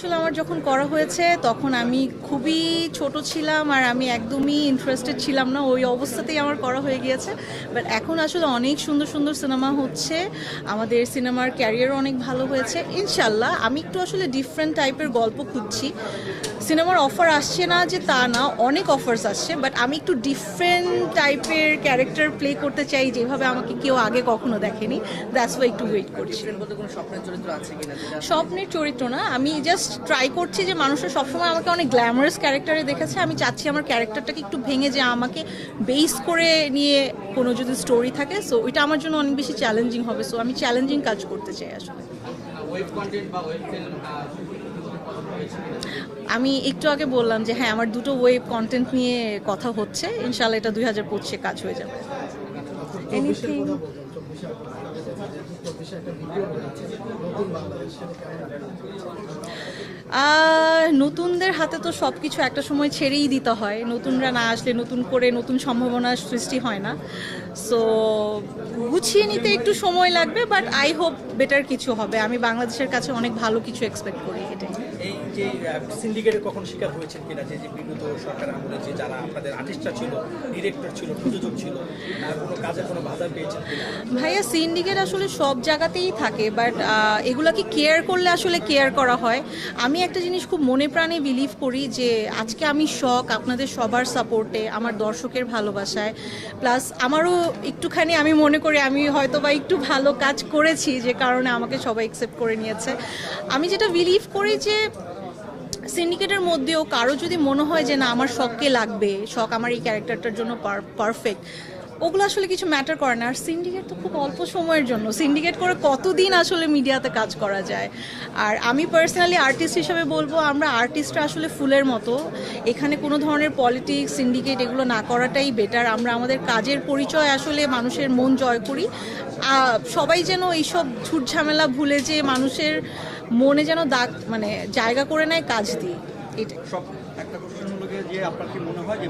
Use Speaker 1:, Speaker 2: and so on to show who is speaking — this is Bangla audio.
Speaker 1: আসলে আমার যখন করা হয়েছে তখন আমি খুবই ছোট ছিলাম আর আমি একদমই ইন্টারেস্টেড ছিলাম না, ওই অবস্থাতেই আমার করা হয়ে গিয়েছে। বাট এখন আসলে অনেক সুন্দর সুন্দর সিনেমা হচ্ছে, আমাদের সিনেমার ক্যারিয়ারও অনেক ভালো হয়েছে ইনশাল্লাহ। আমি একটু আসলে ডিফারেন্ট টাইপের গল্প খুঁজছি। সিনেমার অফার আসছে না যে তা না, অনেক অফার্স আসছে, বাট আমি একটু ডিফারেন্ট টাইপের ক্যারেক্টার প্লে করতে চাই যেভাবে আমাকে কেউ আগে কখনো দেখেনি। দ্যাটস ওয়াই একটু ওয়েট করছি। স্বপ্নের চরিত্র না, আমি জাস্ট ট্রাই করছি যে মানুষের সবসময় আমাকে অনেক গ্ল্যামারাস ক্যারেক্টারে দেখেছে, আমি চাচ্ছি আমার ক্যারেক্টারটাকে একটু ভেঙে যে আমাকে বেস করে নিয়ে কোনো যদি স্টোরি থাকে, সো ওইটা আমার জন্য অনেক বেশি চ্যালেঞ্জিং হবে। সো আমি চ্যালেঞ্জিং কাজ করতে চাই আসলে। আমি একটু আগে বললাম যে হ্যাঁ, আমার দুটো ওয়েব কন্টেন্ট নিয়ে কথা হচ্ছে, ইনশাল্লাহ এটা 2025-এ কাজ হয়ে যাবে। এনিথিং নতুনদের হাতে তো সব কিছু একটা সময় ছেড়েই দিতে হয়, নতুনরা না আসলে নতুন করে নতুন সম্ভাবনার সৃষ্টি হয় না। সো গুছিয়ে নিতে একটু সময় লাগবে, বাট আই হোপ বেটার কিছু হবে। আমি বাংলাদেশের কাছে অনেক ভালো কিছু এক্সপেক্ট করি। এটাই।
Speaker 2: এই যে সিন্ডিকেটের কখন শিকার হয়েছেন কিনা, যে বিগত সরকার আমলে যে যারা আপনাদের আর্টিস্টরা ছিল, ডিরেক্টর ছিল, প্রযোজক ছিল, কোনো কাজে কোনো বাধা পেয়েছেন কিনা?
Speaker 1: ভাইয়া, সিন্ডিকেট আসলে সব জায়গাতেই থাকে, বাট এগুলাকে কেয়ার করলে আসলে কেয়ার করা হয়। আমি একটা জিনিস খুব মনে প্রাণে বিলিভ করি যে আজকে আমি শখ আপনাদের সবার সাপোর্টে, আমার দর্শকের ভালোবাসায়, প্লাস আমারও একটুখানি আমি মনে করি আমি হয়তো বা একটু ভালো কাজ করেছি যে কারণে আমাকে সবাই অ্যাকসেপ্ট করে নিয়েছে। আমি যেটা বিলিভ করি যে সিন্ডিকেটের মধ্যেও কারো যদি মনে হয় যে না আমার শখকে লাগবে, শখ আমার এই ক্যারেক্টারটার জন্য পারফেক্ট, ওগুলো আসলে কিছু ম্যাটার করে না। আর সিন্ডিকেট তো খুব অল্প সময়ের জন্য, সিন্ডিকেট করে কতদিন আসলে মিডিয়াতে কাজ করা যায়। আর আমি পার্সোনালি আর্টিস্ট হিসেবে বলবো, আমরা আর্টিস্টরা আসলে ফুলের মতো, এখানে কোনো ধরনের পলিটিক্স সিন্ডিকেট এগুলো না করাটাই বেটার। আমরা আমাদের কাজের পরিচয় আসলে মানুষের মন জয় করি। সবাই যেন এইসব ঝুট ঝামেলা ভুলে যে মানুষের মনে যেন দাগ মানে জায়গা করে নেয় কাজ দিয়ে। এটা
Speaker 3: সব একটা কোশ্চেন হলো যে আপনার কি মনে হয় যে